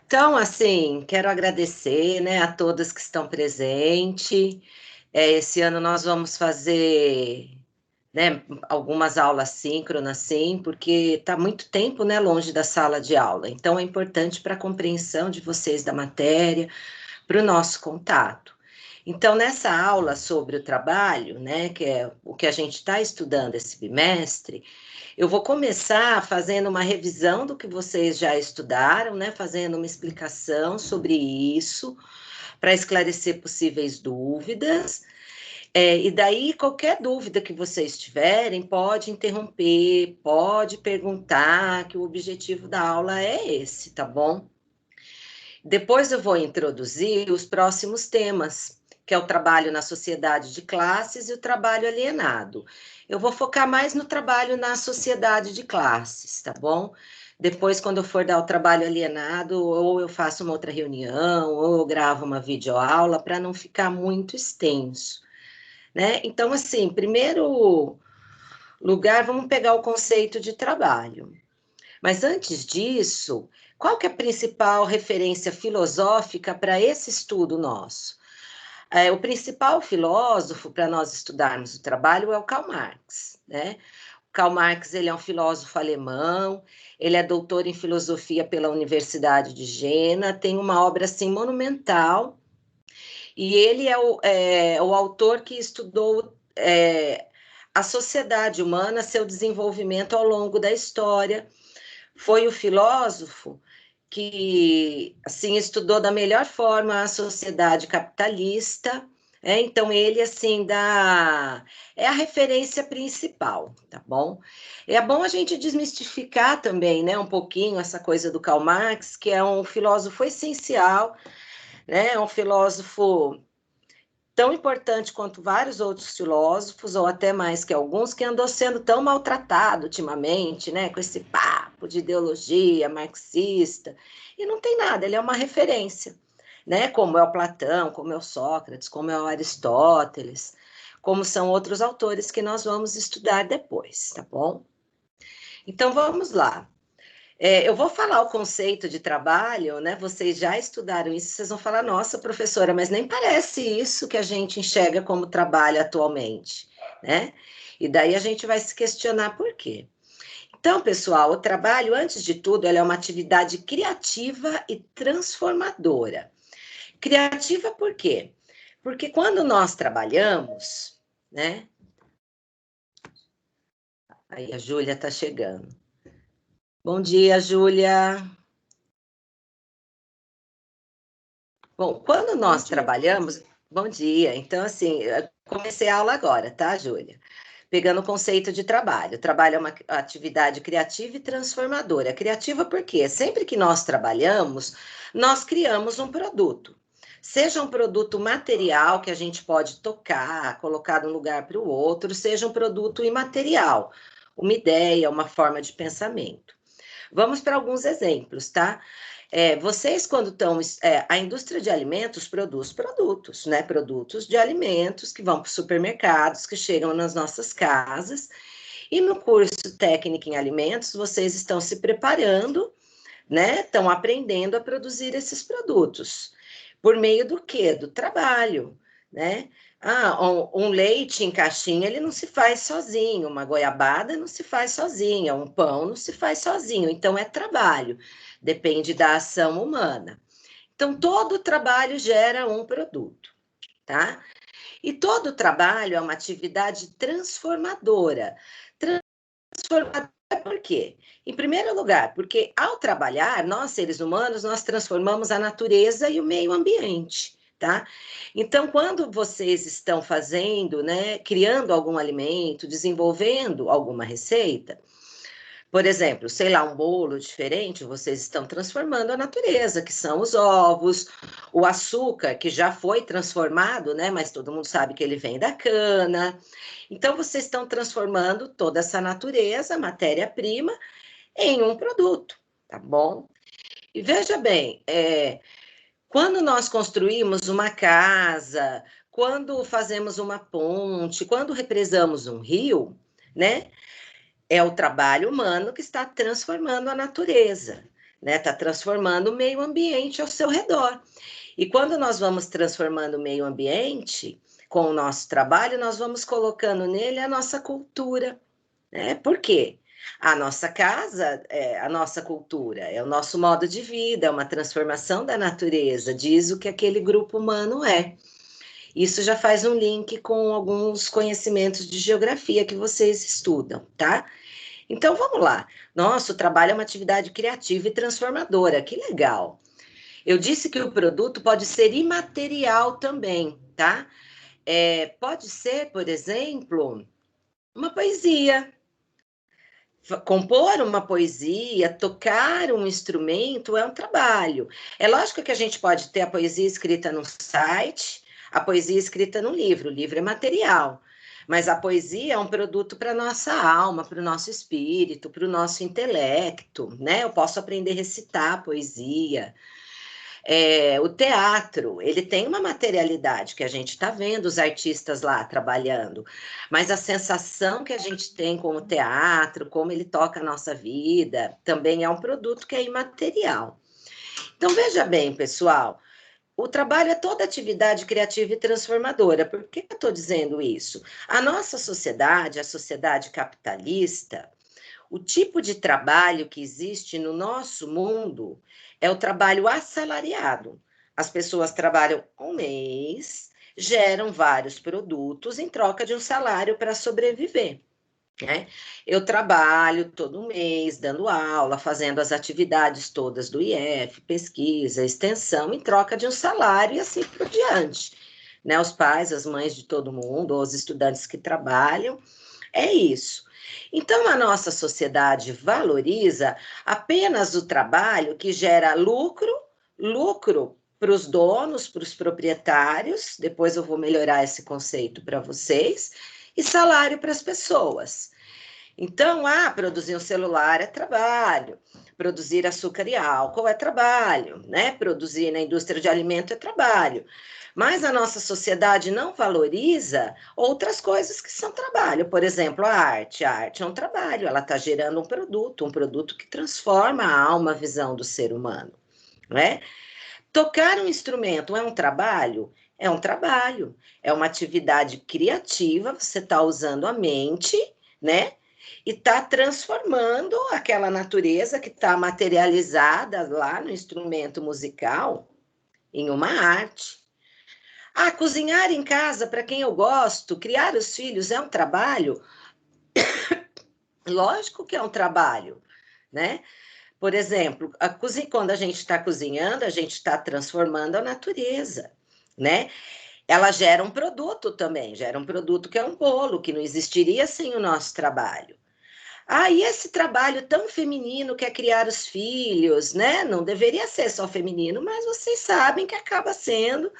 Então, assim, quero agradecer, né, a todas que estão presentes. Esse ano nós vamos fazer, né, algumas aulas síncronas, sim, porque está muito tempo, né, longe da sala de aula. Então, é importante para a compreensão de vocês da matéria, para o nosso contato. Então, nessa aula sobre o trabalho, né, que é o que a gente está estudando esse bimestre, eu vou começar fazendo uma revisão do que vocês já estudaram, né? Fazendo uma explicação sobre isso, para esclarecer possíveis dúvidas. E daí, qualquer dúvida que vocês tiverem, pode interromper, pode perguntar, que o objetivo da aula é esse, tá bom? Depois eu vou introduzir os próximos temas, que é o trabalho na sociedade de classes e o trabalho alienado. Eu vou focar mais no trabalho na sociedade de classes, tá bom? Depois, quando eu for dar o trabalho alienado, ou eu faço uma outra reunião, ou eu gravo uma videoaula, para não ficar muito extenso, né? Então, assim, primeiro lugar, vamos pegar o conceito de trabalho. Mas antes disso, qual que é a principal referência filosófica para esse estudo nosso? O principal filósofo para nós estudarmos o trabalho é o Karl Marx, né? O Karl Marx, ele é um filósofo alemão, ele é doutor em filosofia pela Universidade de Jena, tem uma obra assim monumental, e ele é o autor que estudou a sociedade humana, seu desenvolvimento ao longo da história. Foi o filósofo que assim estudou da melhor forma a sociedade capitalista. Então ele assim é a referência principal, tá bom? É bom a gente desmistificar também, né, um pouquinho essa coisa do Karl Marx, que é um filósofo essencial, né? É um filósofo tão importante quanto vários outros filósofos, ou até mais que alguns, que andou sendo tão maltratado ultimamente, né, com esse papo de ideologia marxista, e não tem nada, ele é uma referência, né, como é o Platão, como é o Sócrates, como é o Aristóteles, como são outros autores que nós vamos estudar depois, tá bom? Então, vamos lá. Eu vou falar o conceito de trabalho, né? Vocês já estudaram isso, vocês vão falar, nossa, professora, mas nem parece isso que a gente enxerga como trabalho atualmente, né? E daí a gente vai se questionar por quê. Então, pessoal, o trabalho, antes de tudo, ela é uma atividade criativa e transformadora. Criativa por quê? Porque quando nós trabalhamos, né? Aí a Júlia está chegando. Bom dia, Júlia. Bom, quando Bom nós dia. trabalhamos, bom dia. Então, assim, eu comecei a aula agora, tá, Júlia? Pegando o conceito de trabalho. Trabalho é uma atividade criativa e transformadora. Criativa porque sempre que nós trabalhamos, nós criamos um produto. Seja um produto material que a gente pode tocar, colocar de um lugar para o outro, seja um produto imaterial, uma ideia, uma forma de pensamento. Vamos para alguns exemplos, tá? Vocês, quando estão. A indústria de alimentos produz produtos, né? Produtos de alimentos que vão para os supermercados, que chegam nas nossas casas. E no curso técnico em alimentos, vocês estão se preparando, né? Estão aprendendo a produzir esses produtos. Por meio do quê? Do trabalho, né? Um leite em caixinha, ele não se faz sozinho, uma goiabada não se faz sozinha, um pão não se faz sozinho, então é trabalho, depende da ação humana. Então, todo trabalho gera um produto, tá? E todo trabalho é uma atividade transformadora. Transformadora por quê? Em primeiro lugar, porque ao trabalhar, nós, seres humanos, nós transformamos a natureza e o meio ambiente, tá? Então, quando vocês estão fazendo, né, criando algum alimento, desenvolvendo alguma receita, por exemplo, sei lá, um bolo diferente, vocês estão transformando a natureza, que são os ovos, o açúcar, que já foi transformado, né? Mas todo mundo sabe que ele vem da cana. Então, vocês estão transformando toda essa natureza, matéria-prima, em um produto, tá bom? E veja bem, quando nós construímos uma casa, quando fazemos uma ponte, quando represamos um rio, né? É o trabalho humano que está transformando a natureza, né? Está transformando o meio ambiente ao seu redor. E quando nós vamos transformando o meio ambiente com o nosso trabalho, nós vamos colocando nele a nossa cultura, né? Por quê? A nossa casa é a nossa cultura, é o nosso modo de vida, é uma transformação da natureza, diz o que aquele grupo humano é. Isso já faz um link com alguns conhecimentos de geografia que vocês estudam, tá? Então vamos lá. Nosso trabalho é uma atividade criativa e transformadora, que legal. Eu disse que o produto pode ser imaterial também, tá? Pode ser, por exemplo, uma poesia. Compor uma poesia, tocar um instrumento é um trabalho. É lógico que a gente pode ter a poesia escrita no site, a poesia escrita no livro. O livro é material, mas a poesia é um produto para a nossa alma, para o nosso espírito, para o nosso intelecto, né? Eu posso aprender a recitar poesia. O teatro, ele tem uma materialidade que a gente está vendo os artistas lá trabalhando, mas a sensação que a gente tem com o teatro, como ele toca a nossa vida, também é um produto que é imaterial. Então, veja bem, pessoal, o trabalho é toda atividade criativa e transformadora. Por que eu estou dizendo isso? A nossa sociedade, a sociedade capitalista, o tipo de trabalho que existe no nosso mundo é o trabalho assalariado. As pessoas trabalham um mês, geram vários produtos em troca de um salário para sobreviver. Né? Eu trabalho todo mês dando aula, fazendo as atividades todas do IF, pesquisa, extensão, em troca de um salário e assim por diante. Né? Os pais, as mães de todo mundo, os estudantes que trabalham, é isso. Então, a nossa sociedade valoriza apenas o trabalho que gera lucro, lucro para os donos, para os proprietários, depois eu vou melhorar esse conceito para vocês, e salário para as pessoas. Então, produzir um celular é trabalho, produzir açúcar e álcool é trabalho, né? Produzir na indústria de alimento é trabalho. Mas a nossa sociedade não valoriza outras coisas que são trabalho. Por exemplo, a arte. A arte é um trabalho, ela está gerando um produto que transforma a alma, a visão do ser humano, não é? Tocar um instrumento é um trabalho? É um trabalho, é uma atividade criativa, você está usando a mente, né? E está transformando aquela natureza que está materializada lá no instrumento musical em uma arte. Cozinhar em casa, para quem eu gosto, criar os filhos é um trabalho? Lógico que é um trabalho, né? Por exemplo, quando a gente está cozinhando, a gente está transformando a natureza, né? Ela gera um produto também, gera um produto que é um bolo, que não existiria sem o nosso trabalho. E esse trabalho tão feminino que é criar os filhos, né? Não deveria ser só feminino, mas vocês sabem que acaba sendo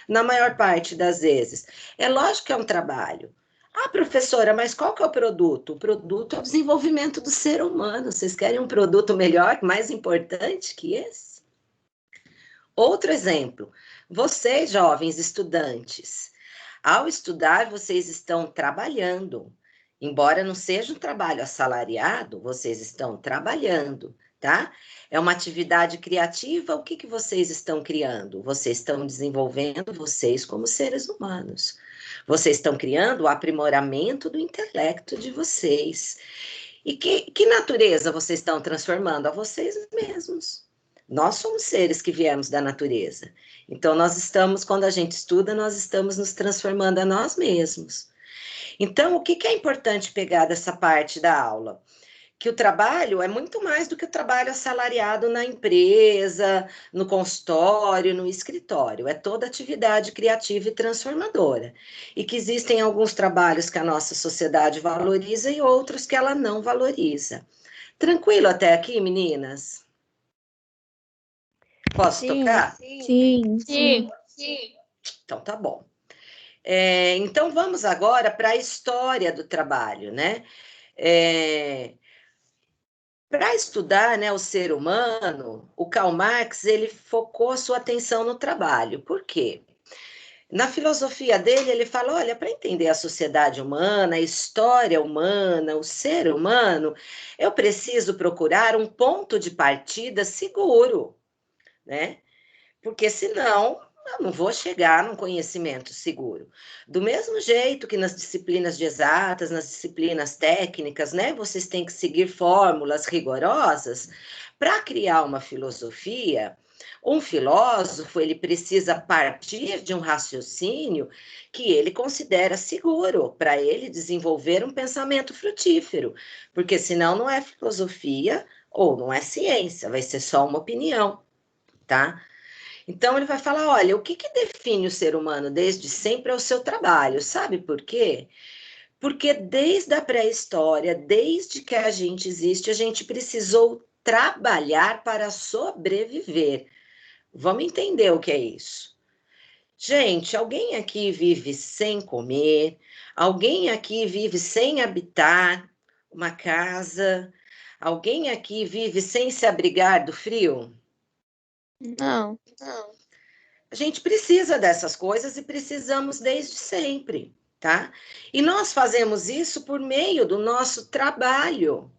na maior parte das vezes. É lógico que é um trabalho. Professora, mas qual que é o produto? O produto é o desenvolvimento do ser humano. Vocês querem um produto melhor, mais importante que esse? Outro exemplo, vocês, jovens estudantes, ao estudar, vocês estão trabalhando. Embora não seja um trabalho assalariado, vocês estão trabalhando, tá? É uma atividade criativa, o que vocês estão criando? Vocês estão desenvolvendo vocês como seres humanos. Vocês estão criando o aprimoramento do intelecto de vocês. E que natureza vocês estão transformando? A vocês mesmos. Nós somos seres que viemos da natureza. Então, quando a gente estuda, nós estamos nos transformando a nós mesmos. Então, o que é importante pegar dessa parte da aula? Que o trabalho é muito mais do que o trabalho assalariado na empresa, no consultório, no escritório. É toda atividade criativa e transformadora. E que existem alguns trabalhos que a nossa sociedade valoriza e outros que ela não valoriza. Tranquilo até aqui, meninas? Posso tocar? Sim. Então, tá bom. Então, vamos agora para a história do trabalho, né? Para estudar, né, o ser humano, o Karl Marx ele focou a sua atenção no trabalho. Por quê? Na filosofia dele, ele fala: olha, para entender a sociedade humana, a história humana, o ser humano, eu preciso procurar um ponto de partida seguro, né? Porque senão eu não vou chegar num conhecimento seguro. Do mesmo jeito que nas disciplinas de exatas, nas disciplinas técnicas, né, vocês têm que seguir fórmulas rigorosas para criar uma filosofia. Um filósofo, ele precisa partir de um raciocínio que ele considera seguro para ele desenvolver um pensamento frutífero, porque senão não é filosofia ou não é ciência, vai ser só uma opinião, tá? Então, ele vai falar: olha, o que, que define o ser humano desde sempre é o seu trabalho. Sabe por quê? Porque desde a pré-história, desde que a gente existe, a gente precisou trabalhar para sobreviver. Vamos entender o que é isso. Gente, alguém aqui vive sem comer? Alguém aqui vive sem habitar uma casa? Alguém aqui vive sem se abrigar do frio? Não. A gente precisa dessas coisas e precisamos desde sempre, tá? E nós fazemos isso por meio do nosso trabalho,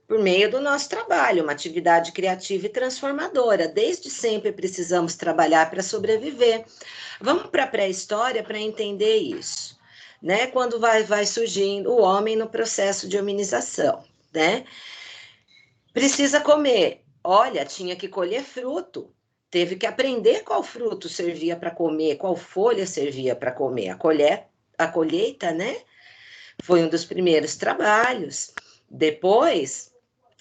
uma atividade criativa e transformadora. Desde sempre precisamos trabalhar para sobreviver. Vamos para a pré-história para entender isso, né? Quando vai surgindo o homem no processo de hominização, né? Precisa comer. Olha, tinha que colher fruto. Teve que aprender qual fruto servia para comer, qual folha servia para comer. A colheita, né? Foi um dos primeiros trabalhos. Depois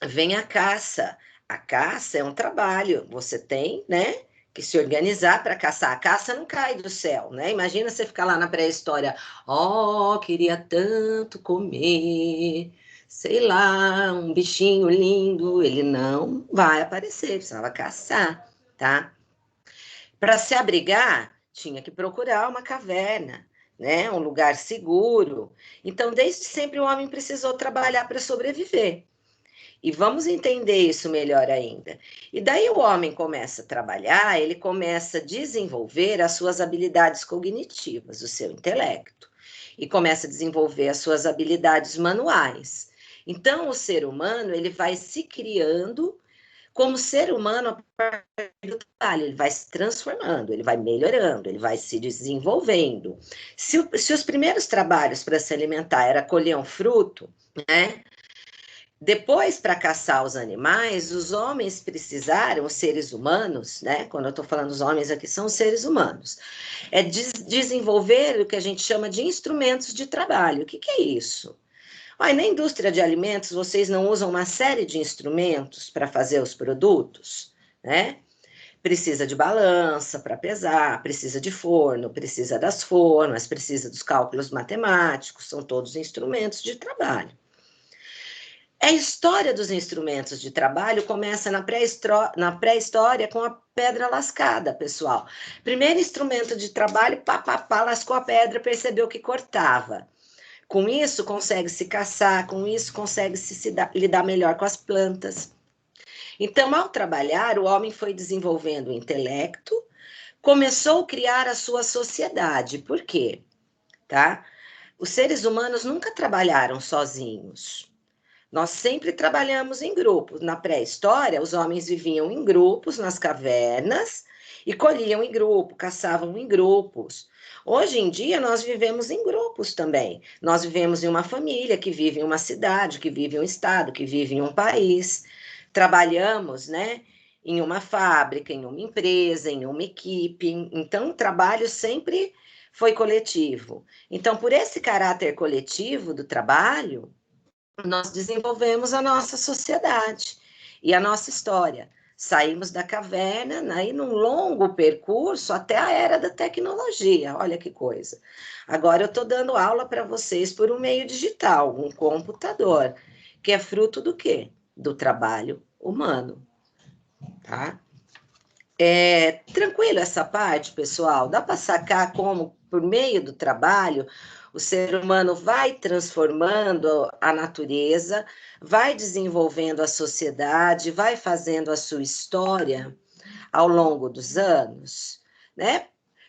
vem a caça. A caça é um trabalho. Você tem, né, que se organizar para caçar. A caça não cai do céu, né? Imagina você ficar lá na pré-história. Oh, queria tanto comer, sei lá, um bichinho lindo. Ele não vai aparecer, precisava caçar, tá? Para se abrigar, tinha que procurar uma caverna, né? Um lugar seguro. Então, desde sempre o homem precisou trabalhar para sobreviver. E vamos entender isso melhor ainda. E daí o homem começa a trabalhar, ele começa a desenvolver as suas habilidades cognitivas, o seu intelecto, e começa a desenvolver as suas habilidades manuais. Então, o ser humano, ele vai se criando como ser humano a partir do trabalho, ele vai se transformando, ele vai melhorando, ele vai se desenvolvendo. Se os primeiros trabalhos para se alimentar era colher um fruto, né? Depois, para caçar os animais, os homens precisaram, os seres humanos, né? Quando eu estou falando os homens aqui, são os seres humanos, desenvolver o que a gente chama de instrumentos de trabalho. O que, que é isso? Olha, na indústria de alimentos, vocês não usam uma série de instrumentos para fazer os produtos, né? Precisa de balança para pesar, precisa de forno, precisa das formas, precisa dos cálculos matemáticos, são todos instrumentos de trabalho. A história dos instrumentos de trabalho começa na pré-história com a pedra lascada, pessoal. Primeiro instrumento de trabalho, pá, pá, pá, lascou a pedra, percebeu que cortava. Com isso, consegue se caçar, com isso, consegue lidar melhor com as plantas. Então, ao trabalhar, o homem foi desenvolvendo o intelecto, começou a criar a sua sociedade. Por quê? Tá? Os seres humanos nunca trabalharam sozinhos. Nós sempre trabalhamos em grupos. Na pré-história, os homens viviam em grupos nas cavernas e colhiam em grupo, caçavam em grupos. Hoje em dia, nós vivemos em grupos também. Nós vivemos em uma família que vive em uma cidade, que vive em um estado, que vive em um país. Trabalhamos, né, em uma fábrica, em uma empresa, em uma equipe. Então, o trabalho sempre foi coletivo. Então, por esse caráter coletivo do trabalho, nós desenvolvemos a nossa sociedade e a nossa história. Saímos da caverna, aí num longo percurso até a era da tecnologia. Olha que coisa. Agora eu estou dando aula para vocês por um meio digital, um computador, que é fruto do quê? Do trabalho humano, tá? É tranquilo essa parte, pessoal? Dá para sacar como, por meio do trabalho, o ser humano vai transformando a natureza, vai desenvolvendo a sociedade, vai fazendo a sua história ao longo dos anos, né?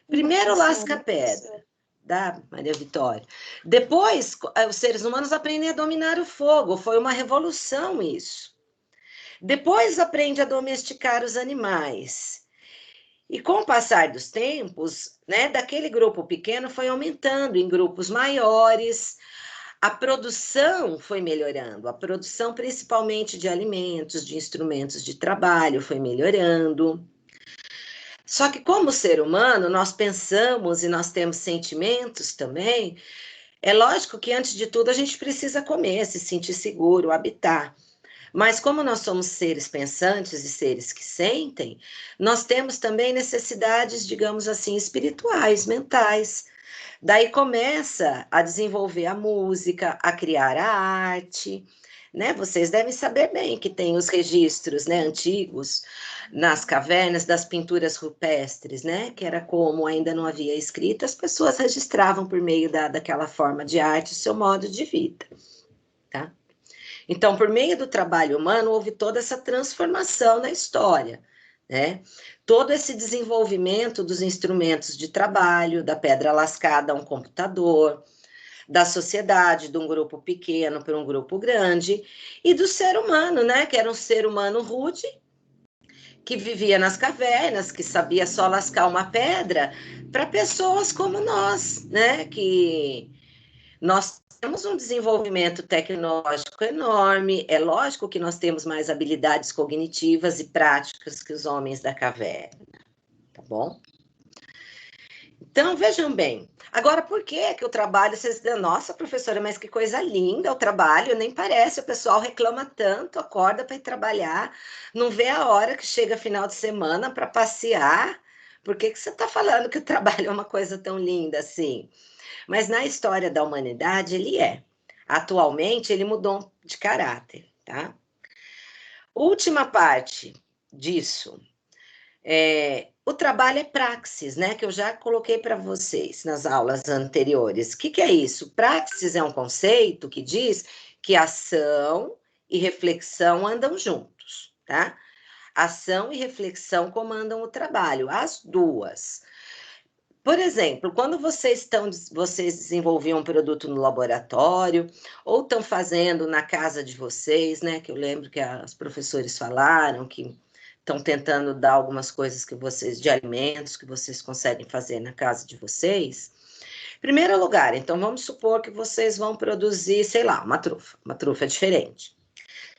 Primeiro lasca a pedra, da Maria Vitória. Depois, os seres humanos aprendem a dominar o fogo. Foi uma revolução isso. Depois aprende a domesticar os animais. E com o passar dos tempos, né, daquele grupo pequeno foi aumentando em grupos maiores. A produção foi melhorando, a produção principalmente de alimentos, de instrumentos de trabalho foi melhorando. Só que como ser humano, nós pensamos e nós temos sentimentos também. É lógico que antes de tudo a gente precisa comer, se sentir seguro, habitar. Mas como nós somos seres pensantes e seres que sentem, nós temos também necessidades, digamos assim, espirituais, mentais. Daí começa a desenvolver a música, a criar a arte, né? Vocês devem saber bem que tem os registros, né, antigos nas cavernas das pinturas rupestres, né? Que era como ainda não havia escrita, as pessoas registravam por meio daquela forma de arte o seu modo de vida, tá? Então, por meio do trabalho humano, houve toda essa transformação na história, né? Todo esse desenvolvimento dos instrumentos de trabalho, da pedra lascada a um computador, da sociedade, de um grupo pequeno para um grupo grande, e do ser humano, né? Que era um ser humano rude, que vivia nas cavernas, que sabia só lascar uma pedra, para pessoas como nós, né? Que nós temos um desenvolvimento tecnológico enorme, é lógico que nós temos mais habilidades cognitivas e práticas que os homens da caverna, tá bom? Então, vejam bem. Agora, por que o trabalho... Vocês dizem, nossa, professora, mas que coisa linda o trabalho, nem parece, o pessoal reclama tanto, acorda para ir trabalhar, não vê a hora que chega final de semana para passear. Por que você está falando que o trabalho é uma coisa tão linda assim? Mas na história da humanidade ele é. Atualmente ele mudou de caráter, tá? Última parte disso, o trabalho é praxis, né? Que eu já coloquei para vocês nas aulas anteriores. O que é isso? Praxis é um conceito que diz que ação e reflexão andam juntos, tá? Ação e reflexão comandam o trabalho, as duas. Por exemplo, quando vocês desenvolviam um produto no laboratório, ou estão fazendo na casa de vocês, né? Que eu lembro que os professores falaram que estão tentando dar algumas coisas que vocês, de alimentos, que vocês conseguem fazer na casa de vocês. Primeiro lugar, então vamos supor que vocês vão produzir, sei lá, uma trufa. Uma trufa é diferente.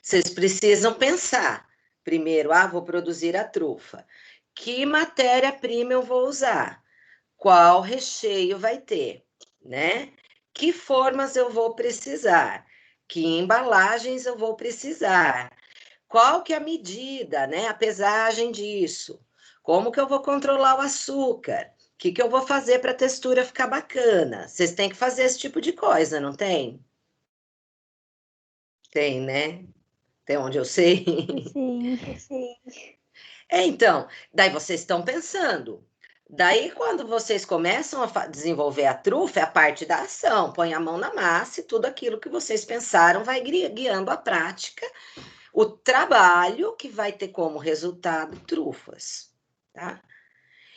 Vocês precisam pensar. Primeiro, vou produzir a trufa. Que matéria-prima eu vou usar? Qual recheio vai ter, né? Que formas eu vou precisar? Que embalagens eu vou precisar? Qual que é a medida, né? A pesagem disso? Como que eu vou controlar o açúcar? O que eu vou fazer para a textura ficar bacana? Vocês têm que fazer esse tipo de coisa, não tem? Tem, né? Até onde eu sei. Sim. Então, daí vocês estão pensando. Daí, quando vocês começam a desenvolver a trufa, é a parte da ação. Põe a mão na massa e tudo aquilo que vocês pensaram vai guiando a prática, o trabalho que vai ter como resultado trufas, tá?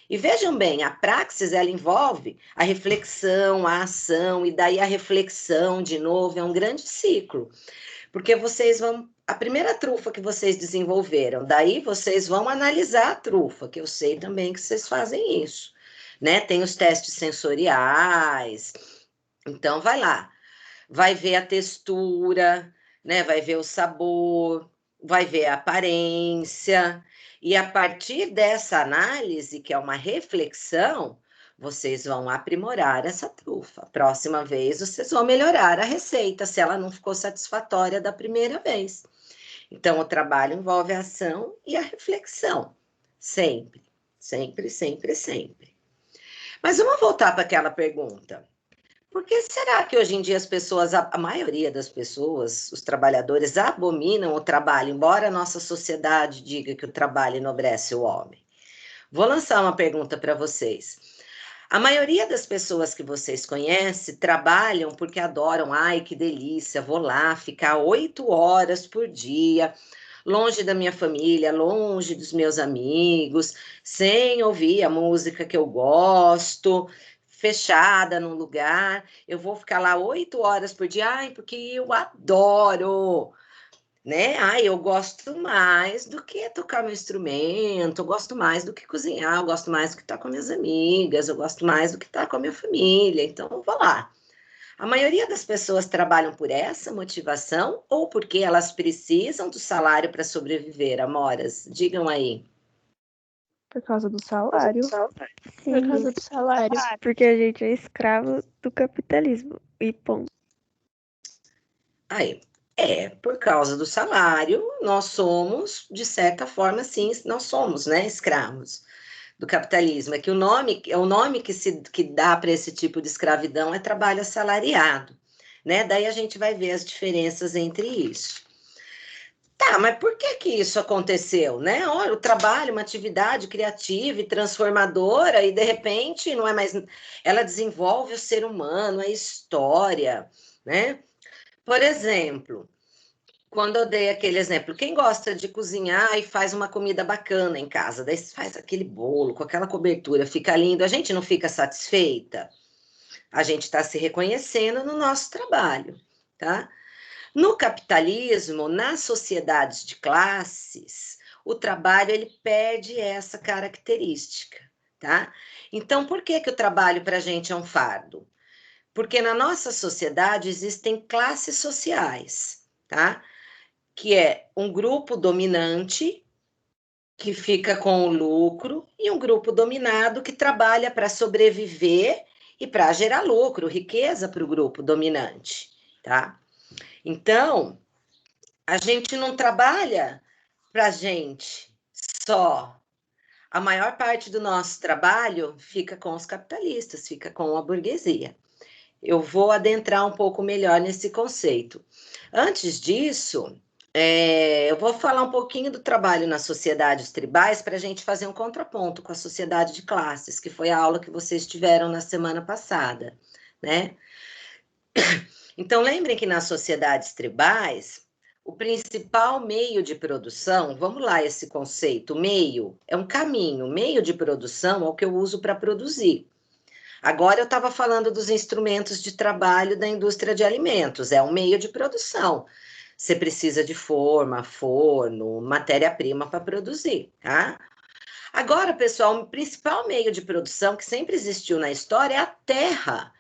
E vejam bem, a praxis, ela envolve a reflexão, a ação, e daí a reflexão, de novo, é um grande ciclo. Porque vocês vão... A primeira trufa que vocês desenvolveram, daí vocês vão analisar a trufa, que eu sei também que vocês fazem isso, né? Tem os testes sensoriais. Então, vai lá. Vai ver a textura, né? Vai ver o sabor, vai ver a aparência. E a partir dessa análise, que é uma reflexão, vocês vão aprimorar essa trufa. Próxima vez, vocês vão melhorar a receita, se ela não ficou satisfatória da primeira vez. Então, o trabalho envolve a ação e a reflexão. Sempre, sempre, sempre, sempre. Mas vamos voltar para aquela pergunta. Por que será que hoje em dia as pessoas, a maioria das pessoas, os trabalhadores, abominam o trabalho, embora a nossa sociedade diga que o trabalho enobrece o homem? Vou lançar uma pergunta para vocês. A maioria das pessoas que vocês conhecem trabalham porque adoram, ai, que delícia, vou lá ficar 8 horas por dia, longe da minha família, longe dos meus amigos, sem ouvir a música que eu gosto, fechada num lugar. Eu vou ficar lá 8 horas por dia, ai, porque eu adoro, né? Ai, eu gosto mais do que tocar meu instrumento, eu gosto mais do que cozinhar, eu gosto mais do que estar com minhas amigas, eu gosto mais do que estar com a minha família. Então, eu vou lá. A maioria das pessoas trabalham por essa motivação ou porque elas precisam do salário para sobreviver, Amoras? Digam aí. Por causa do salário. Sim, Por causa do salário. Porque a gente é escravo do capitalismo. E ponto. Aí, por causa do salário, nós somos, de certa forma, sim, nós somos, né, escravos do capitalismo. É que o nome que dá para esse tipo de escravidão é trabalho assalariado, né? Daí a gente vai ver as diferenças entre isso. Tá, mas por que que isso aconteceu, né? Olha, o trabalho, uma atividade criativa e transformadora, e de repente não é mais. Ela desenvolve o ser humano, a história, né? Por exemplo, quando eu dei aquele exemplo, quem gosta de cozinhar e faz uma comida bacana em casa, daí faz aquele bolo com aquela cobertura, fica lindo, a gente não fica satisfeita? A gente está se reconhecendo no nosso trabalho, tá? No capitalismo, nas sociedades de classes, o trabalho ele perde essa característica, tá? Então, por que que o trabalho para a gente é um fardo? Porque na nossa sociedade existem classes sociais, tá? Que é um grupo dominante que fica com o lucro e um grupo dominado que trabalha para sobreviver e para gerar lucro, riqueza para o grupo dominante, tá? Então, a gente não trabalha para a gente só. A maior parte do nosso trabalho fica com os capitalistas, fica com a burguesia. Eu vou adentrar um pouco melhor nesse conceito. Antes disso, eu vou falar um pouquinho do trabalho nas sociedades tribais para a gente fazer um contraponto com a sociedade de classes, que foi a aula que vocês tiveram na semana passada, né? Então, lembrem que nas sociedades tribais, o principal meio de produção, vamos lá, esse conceito, meio é um caminho, meio de produção é o que eu uso para produzir. Agora eu estava falando dos instrumentos de trabalho da indústria de alimentos, é um meio de produção. Você precisa de forma, forno, matéria-prima para produzir, tá? Agora, pessoal, o principal meio de produção que sempre existiu na história é a terra.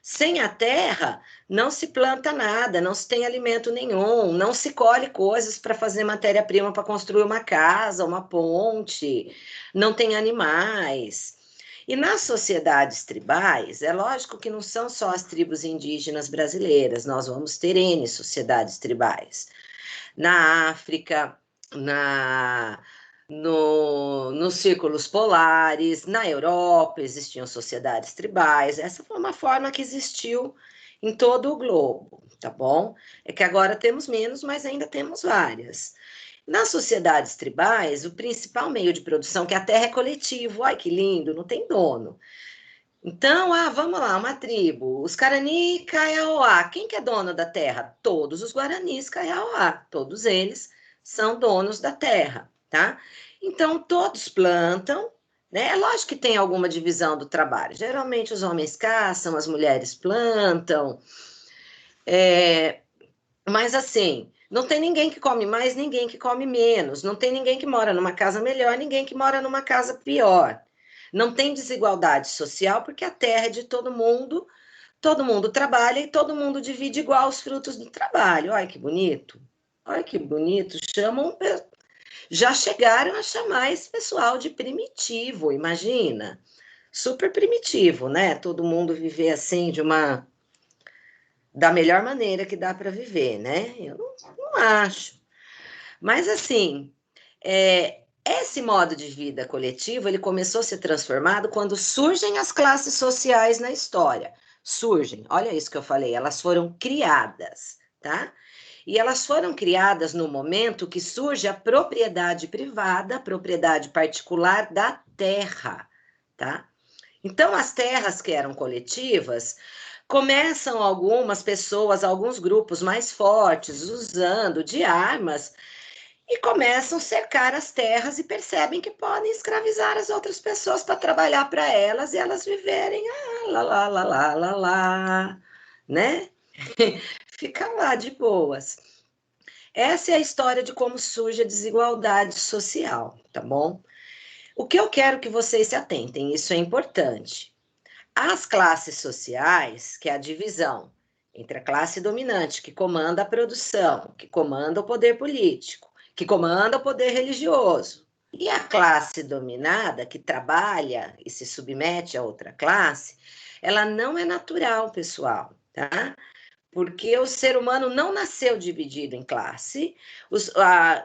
Sem a terra, não se planta nada, não se tem alimento nenhum, não se colhe coisas para fazer matéria-prima para construir uma casa, uma ponte, não tem animais. E nas sociedades tribais, é lógico que não são só as tribos indígenas brasileiras, nós vamos ter N sociedades tribais. Na África, nos círculos polares, na Europa existiam sociedades tribais, essa foi uma forma que existiu em todo o globo, tá bom? É que agora temos menos, mas ainda temos várias. Nas sociedades tribais, o principal meio de produção, que a terra é coletivo, ai que lindo, não tem dono. Então, vamos lá, uma tribo, os Guarani Kaiauá, quem que é dono da terra? Todos os Guaranis Kaiauá, todos eles são donos da terra, tá? Então, todos plantam, né? É lógico que tem alguma divisão do trabalho, geralmente os homens caçam, as mulheres plantam, mas assim, não tem ninguém que come mais, ninguém que come menos, não tem ninguém que mora numa casa melhor, ninguém que mora numa casa pior. Não tem desigualdade social porque a terra é de todo mundo trabalha e todo mundo divide igual os frutos do trabalho. Olha que bonito. Olha que bonito. Já chegaram a chamar esse pessoal de primitivo, imagina. Super primitivo, né? Todo mundo viver assim da melhor maneira que dá para viver, né? Eu não acho. Mas assim, esse modo de vida coletivo, ele começou a ser transformado quando surgem as classes sociais na história. Surgem, olha isso que eu falei, elas foram criadas, tá? E elas foram criadas no momento que surge a propriedade privada, a propriedade particular da terra, tá? Então, as terras que eram coletivas, começam algumas pessoas, alguns grupos mais fortes, usando de armas e começam a cercar as terras e percebem que podem escravizar as outras pessoas para trabalhar para elas e elas viverem, lá, lá, lá, lá, lá, lá, né? Fica lá de boas. Essa é a história de como surge a desigualdade social, tá bom? O que eu quero que vocês se atentem, isso é importante. As classes sociais, que é a divisão entre a classe dominante, que comanda a produção, que comanda o poder político, que comanda o poder religioso, e a classe dominada, que trabalha e se submete a outra classe, ela não é natural, pessoal, tá? Porque o ser humano não nasceu dividido em classe.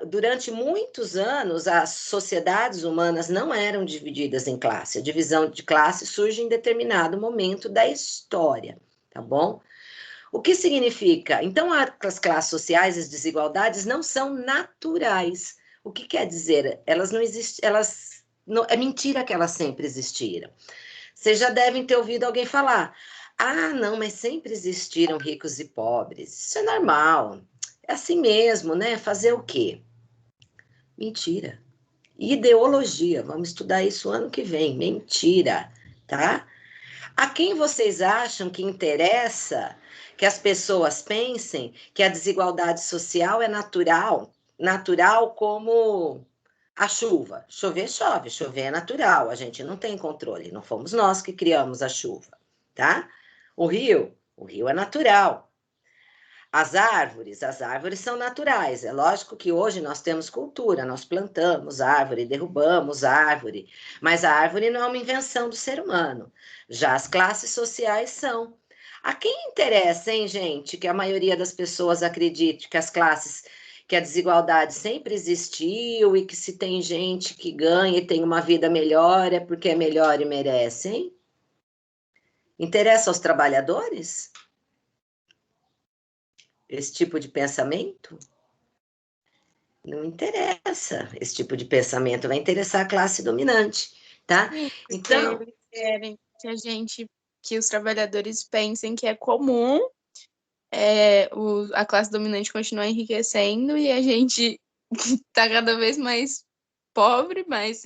Durante muitos anos, as sociedades humanas não eram divididas em classe. A divisão de classe surge em determinado momento da história, tá bom? O que significa? Então, as classes sociais, as desigualdades não são naturais. O que quer dizer? Elas não existem, é mentira que elas sempre existiram. Vocês já devem ter ouvido alguém falar: ah, não, mas sempre existiram ricos e pobres. Isso é normal. É assim mesmo, né? Fazer o quê? Mentira. Ideologia. Vamos estudar isso ano que vem. Mentira, tá? A quem vocês acham que interessa que as pessoas pensem que a desigualdade social é natural? Natural como a chuva. Chover, chove. Chover é natural. A gente não tem controle. Não fomos nós que criamos a chuva, tá? O rio é natural. As árvores são naturais. É lógico que hoje nós temos cultura, nós plantamos árvore, derrubamos árvore, mas a árvore não é uma invenção do ser humano. Já as classes sociais são. A quem interessa, hein, gente, que a maioria das pessoas acredite que as classes, que a desigualdade sempre existiu e que se tem gente que ganha e tem uma vida melhor é porque é melhor e merece, hein? Interessa aos trabalhadores esse tipo de pensamento? Não interessa. Esse tipo de pensamento vai interessar a classe dominante, tá? Sim, porque Então, eles querem que os trabalhadores pensem que é comum a classe dominante continuar enriquecendo e a gente tá cada vez mais pobre, mas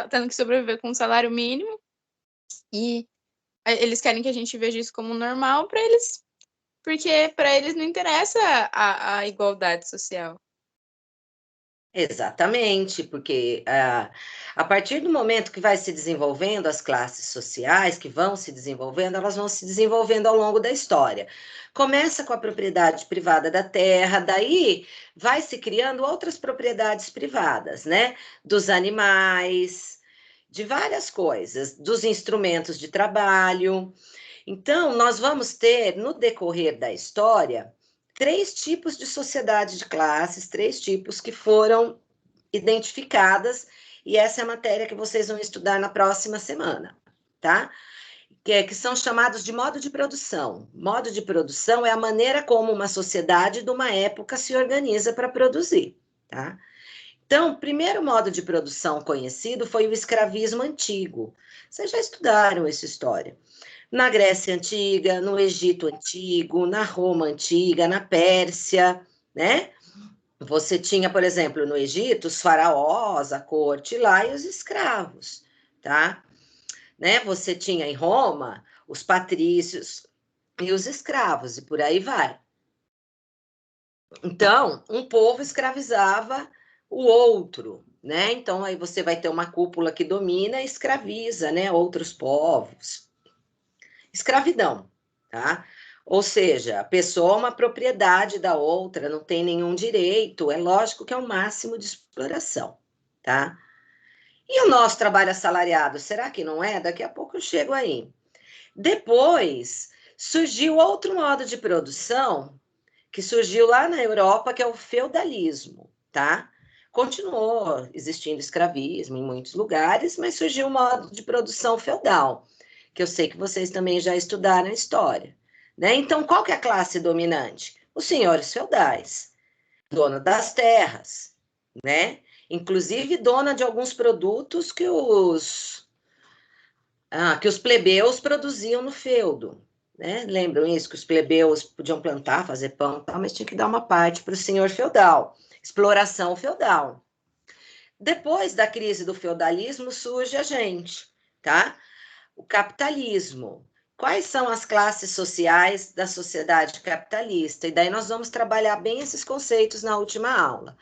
tendo que sobreviver com um salário mínimo. E eles querem que a gente veja isso como normal para eles, porque para eles não interessa a igualdade social. exatamente, porque a partir do momento que vai se desenvolvendo as classes sociais, que vão se desenvolvendo, elas vão se desenvolvendo ao longo da história. Começa com a propriedade privada da terra, daí vai se criando outras propriedades privadas, né? Dos animais, de várias coisas, dos instrumentos de trabalho. Então, nós vamos ter, no decorrer da história, três tipos de sociedade de classes, três tipos que foram identificadas, e essa é a matéria que vocês vão estudar na próxima semana, tá? Que são chamados de modo de produção. Modo de produção é a maneira como uma sociedade de uma época se organiza para produzir, tá? Então, o primeiro modo de produção conhecido foi o escravismo antigo. Vocês já estudaram essa história. Na Grécia Antiga, no Egito Antigo, na Roma Antiga, na Pérsia, né? Você tinha, por exemplo, no Egito, os faraós, a corte lá e os escravos, tá? Né? Você tinha em Roma os patrícios e os escravos, e por aí vai. Então, um povo escravizava o outro, né? Então, aí você vai ter uma cúpula que domina e escraviza, né? Outros povos. Escravidão, tá? Ou seja, a pessoa é uma propriedade da outra, não tem nenhum direito, é lógico que é o máximo de exploração, tá? E o nosso trabalho assalariado, será que não é? Daqui a pouco eu chego aí. Depois, surgiu outro modo de produção, que surgiu lá na Europa, que é o feudalismo, tá? Continuou existindo escravismo em muitos lugares, mas surgiu um modo de produção feudal, que eu sei que vocês também já estudaram a história, né? Então, qual que é a classe dominante? Os senhores feudais, dono das terras, né? Inclusive dona de alguns produtos que os plebeus produziam no feudo, né? Lembram isso? Que os plebeus podiam plantar, fazer pão, tal, mas tinha que dar uma parte para o senhor feudal. exploração feudal. Depois da crise do feudalismo surge a gente, tá? O capitalismo. Quais são as classes sociais da sociedade capitalista? E daí nós vamos trabalhar bem esses conceitos na última aula.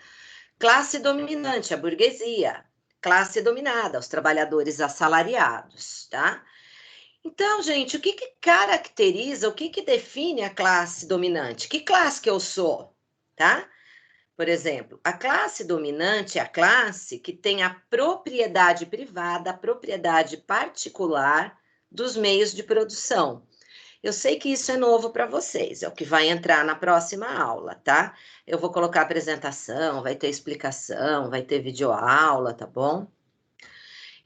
Classe dominante, a burguesia. Classe dominada, os trabalhadores assalariados, tá? Então, gente, o que caracteriza, o que define a classe dominante? Que classe que eu sou, tá? Por exemplo, a classe dominante é a classe que tem a propriedade privada, a propriedade particular dos meios de produção. Eu sei que isso é novo para vocês, é o que vai entrar na próxima aula, tá? Eu vou colocar apresentação, vai ter explicação, vai ter videoaula, tá bom?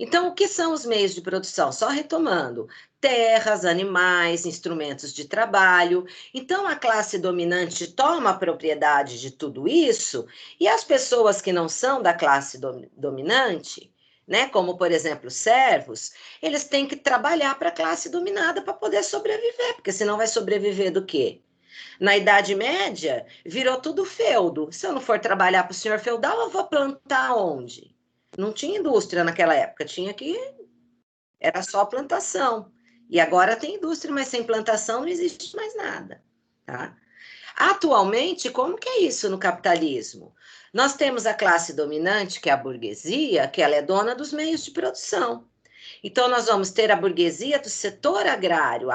Então, o que são os meios de produção? Só retomando: terras, animais, instrumentos de trabalho. Então, a classe dominante toma a propriedade de tudo isso, e as pessoas que não são da classe dominante, né, como, por exemplo, servos, eles têm que trabalhar para a classe dominada para poder sobreviver, porque senão vai sobreviver do quê? Na Idade Média, virou tudo feudo. Se eu não for trabalhar para o senhor feudal, eu vou plantar onde? Não tinha indústria naquela época, era só plantação. E agora tem indústria, mas sem plantação não existe mais nada, tá? Atualmente, como que é isso no capitalismo? Nós temos a classe dominante, que é a burguesia, que ela é dona dos meios de produção. Então, nós vamos ter a burguesia do setor agrário,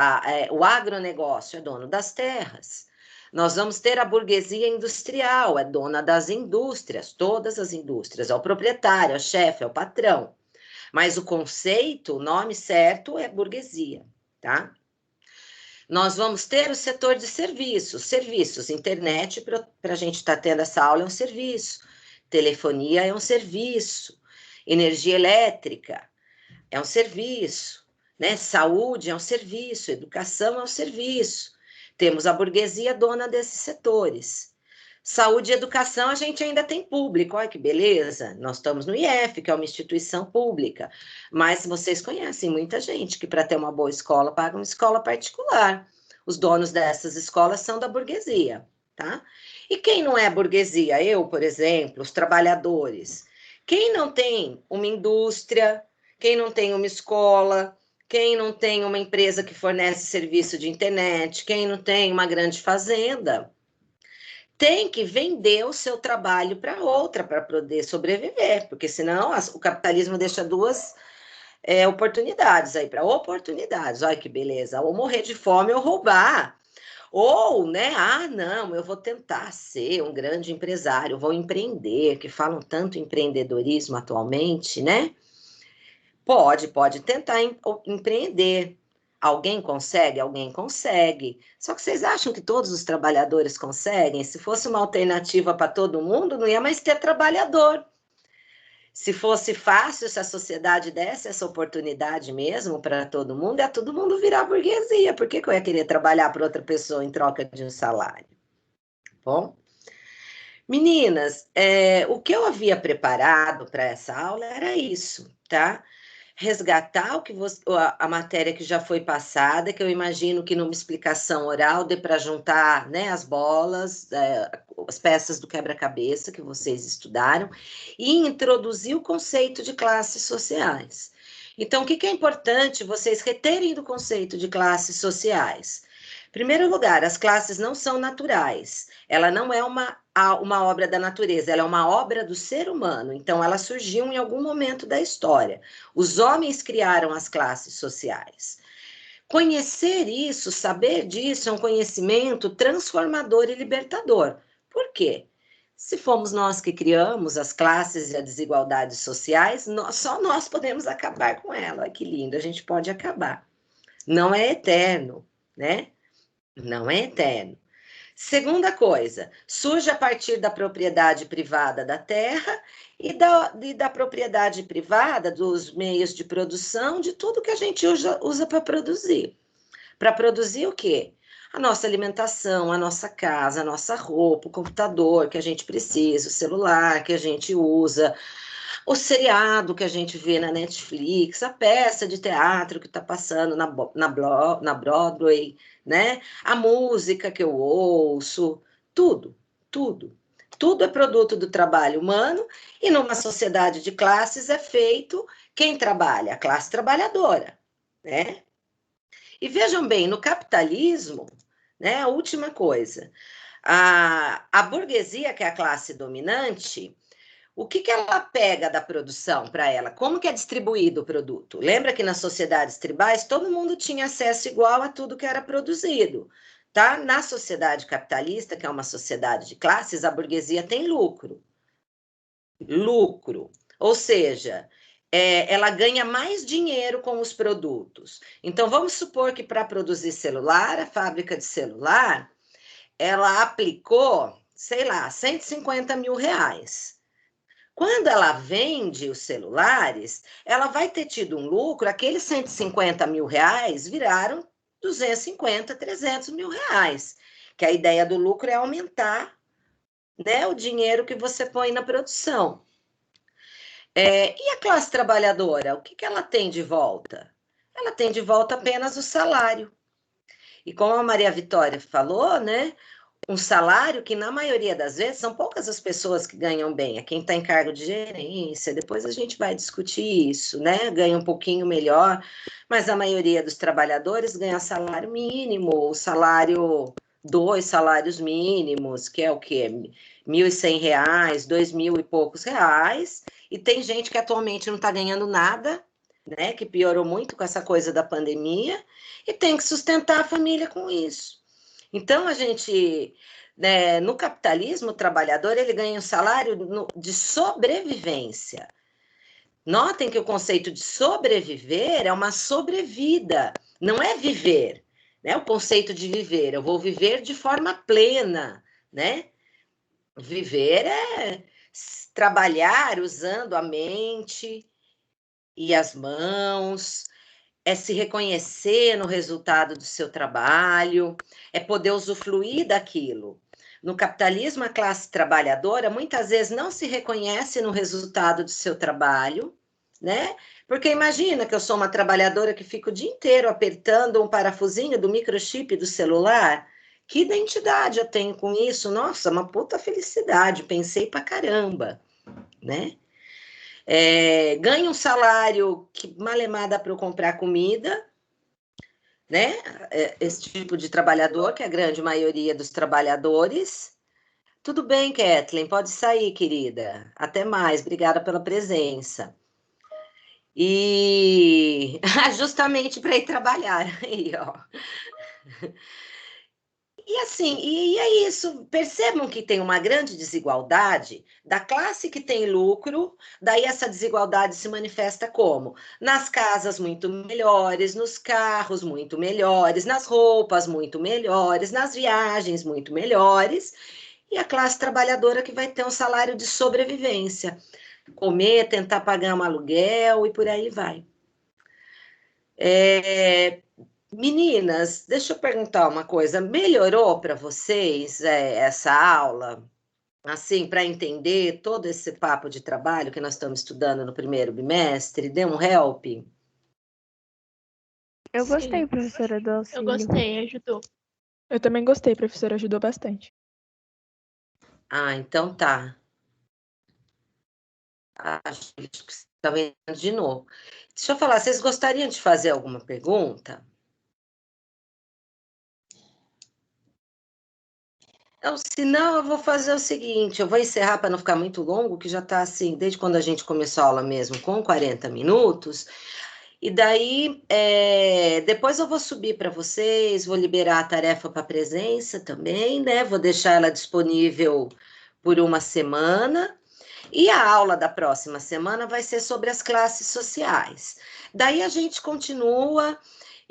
o agronegócio é dono das terras. Nós vamos ter a burguesia industrial, é dona das indústrias, todas as indústrias, é o proprietário, é o chefe, é o patrão. Mas o conceito, o nome certo é burguesia, tá? Nós vamos ter o setor de serviços, internet, para a gente estar tendo essa aula, é um serviço, telefonia é um serviço, energia elétrica é um serviço, né? Saúde é um serviço, educação é um serviço. Temos a burguesia dona desses setores. Saúde e educação a gente ainda tem público, olha que beleza. Nós estamos no IF, que é uma instituição pública, mas vocês conhecem muita gente que para ter uma boa escola paga uma escola particular. Os donos dessas escolas são da burguesia, tá? E quem não é burguesia? Eu, por exemplo, os trabalhadores. Quem não tem uma indústria, quem não tem uma escola, quem não tem uma empresa que fornece serviço de internet, quem não tem uma grande fazenda, tem que vender o seu trabalho para outra para poder sobreviver, porque senão o capitalismo deixa duas oportunidades aí, para oportunidades, olha que beleza, ou morrer de fome ou roubar, ou, né, não, eu vou tentar ser um grande empresário, vou empreender, que falam tanto em empreendedorismo atualmente, né? Pode tentar empreender. Alguém consegue? Alguém consegue. Só que vocês acham que todos os trabalhadores conseguem? Se fosse uma alternativa para todo mundo, não ia mais ter trabalhador. Se fosse fácil, se a sociedade desse essa oportunidade mesmo para todo mundo, ia todo mundo virar burguesia. Por que eu ia querer trabalhar para outra pessoa em troca de um salário? Bom, meninas, o que eu havia preparado para essa aula era isso, tá? Resgatar a matéria que já foi passada, que eu imagino que numa explicação oral dê para juntar, né, as bolas, as peças do quebra-cabeça que vocês estudaram, e introduzir o conceito de classes sociais. Então, o que é importante vocês reterem do conceito de classes sociais? Em primeiro lugar, as classes não são naturais, ela não é uma obra da natureza, ela é uma obra do ser humano, então ela surgiu em algum momento da história. Os homens criaram as classes sociais. Conhecer isso, saber disso, é um conhecimento transformador e libertador. Por quê? Se fomos nós que criamos as classes e as desigualdades sociais, só nós podemos acabar com ela. Olha que lindo, a gente pode acabar. Não é eterno, né? Não é eterno. Segunda coisa, surge a partir da propriedade privada da terra e da propriedade privada dos meios de produção, de tudo que a gente usa para produzir. Para produzir o quê? A nossa alimentação, a nossa casa, a nossa roupa, o computador que a gente precisa, o celular que a gente usa, o seriado que a gente vê na Netflix, a peça de teatro que está passando na Broadway, né? A música que eu ouço, tudo tudo é produto do trabalho humano, e numa sociedade de classes é feito quem trabalha? A classe trabalhadora, né? E vejam bem, no capitalismo, né, a última coisa, a burguesia, que é a classe dominante, o que ela pega da produção para ela? Como que é distribuído o produto? Lembra que nas sociedades tribais todo mundo tinha acesso igual a tudo que era produzido, tá? Na sociedade capitalista, que é uma sociedade de classes, a burguesia tem lucro. Lucro. Ou seja, ela ganha mais dinheiro com os produtos. Então, vamos supor que para produzir celular, a fábrica de celular, ela aplicou, sei lá, 150 mil reais. Quando ela vende os celulares, ela vai ter tido um lucro, aqueles 150 mil reais viraram 250, 300 mil reais. Que a ideia do lucro é aumentar, né, o dinheiro que você põe na produção. E a classe trabalhadora, o que ela tem de volta? Ela tem de volta apenas o salário. E como a Maria Vitória falou, né, um salário que, na maioria das vezes, são poucas as pessoas que ganham bem. É quem está em cargo de gerência, depois a gente vai discutir isso, né? Ganha um pouquinho melhor, mas a maioria dos trabalhadores ganha salário mínimo, ou salário, 2 salários mínimos, que é o quê? R$ 1.100, 2.000 e poucos reais, e tem gente que atualmente não está ganhando nada, né? Que piorou muito com essa coisa da pandemia, e tem que sustentar a família com isso. Então, a gente, né, no capitalismo, o trabalhador ele ganha um salário de sobrevivência. Notem que o conceito de sobreviver é uma sobrevida, não é viver, né? O conceito de viver, eu vou viver de forma plena, né? Viver é trabalhar usando a mente e as mãos, é se reconhecer no resultado do seu trabalho, é poder usufruir daquilo. No capitalismo, a classe trabalhadora muitas vezes não se reconhece no resultado do seu trabalho, né? Porque imagina que eu sou uma trabalhadora que fica o dia inteiro apertando um parafusinho do microchip do celular. Que identidade eu tenho com isso? Nossa, uma puta felicidade, pensei pra caramba, né? Ganho um salário que malemar dá para eu comprar comida, né? Esse tipo de trabalhador, que é a grande maioria dos trabalhadores. Tudo bem, Kathleen, pode sair, querida. Até mais, obrigada pela presença. E justamente para ir trabalhar aí, ó. E assim, e é isso. Percebam que tem uma grande desigualdade da classe que tem lucro, daí essa desigualdade se manifesta como? Nas casas muito melhores, nos carros muito melhores, nas roupas muito melhores, nas viagens muito melhores, e a classe trabalhadora que vai ter um salário de sobrevivência, comer, tentar pagar um aluguel e por aí vai. Meninas, deixa eu perguntar uma coisa. Melhorou para vocês essa aula? Assim, para entender todo esse papo de trabalho que nós estamos estudando no primeiro bimestre? Deu um help? Eu Sim. gostei, professora do Eu auxílio. gostei, ajudou. Eu também gostei, professora, ajudou bastante. Ah, então tá. Acho que você está vendo de novo. Deixa eu falar, vocês gostariam de fazer alguma pergunta? Então, se não, eu vou fazer o seguinte, eu vou encerrar para não ficar muito longo, que já está assim, desde quando a gente começou a aula mesmo, com 40 minutos, e daí, depois eu vou subir para vocês, vou liberar a tarefa para presença também, né? Vou deixar ela disponível por uma semana, e a aula da próxima semana vai ser sobre as classes sociais. Daí a gente continua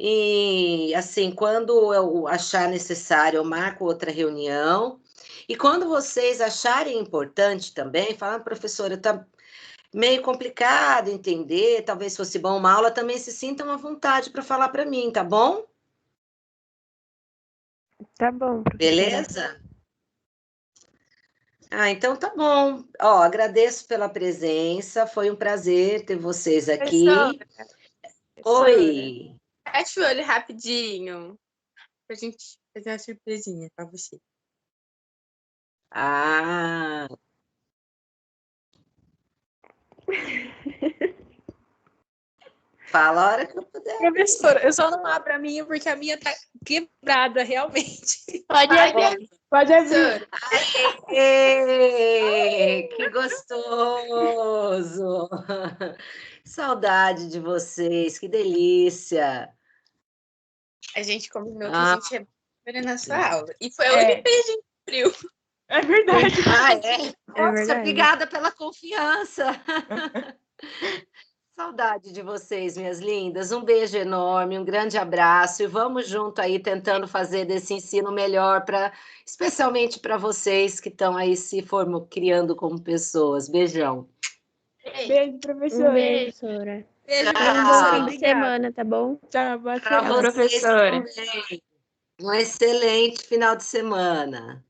e, assim, quando eu achar necessário, eu marco outra reunião. E quando vocês acharem importante também, falar, professora, tá meio complicado entender, talvez fosse bom uma aula, também se sintam à vontade para falar para mim, tá bom? Tá bom, professora. Beleza? Ah, então tá bom. Ó, agradeço pela presença, foi um prazer ter vocês aqui. Oi. Fecha o olho rapidinho pra gente fazer uma surpresinha pra você. Ah, fala a hora que eu puder. Professora, eu só não abro a minha porque a minha tá quebrada realmente. Pode abrir. Pode abrir. Ê, que gostoso! Saudade de vocês, que delícia! A gente combinou que Ah, a gente ia na sua aula. E foi a É. única que a gente abriu. É verdade. é? Nossa, verdade. obrigada pela confiança. Saudade de vocês, minhas lindas. Um beijo enorme, um grande abraço e vamos junto aí tentando fazer desse ensino melhor especialmente para vocês que estão aí se criando como pessoas. Beijão. Beijo, Um professora. beijo, professora. Beijo, Um bom professora. fim de semana, tá bom? Tchau, boa Para semana. vocês professora. também. Um excelente final de semana.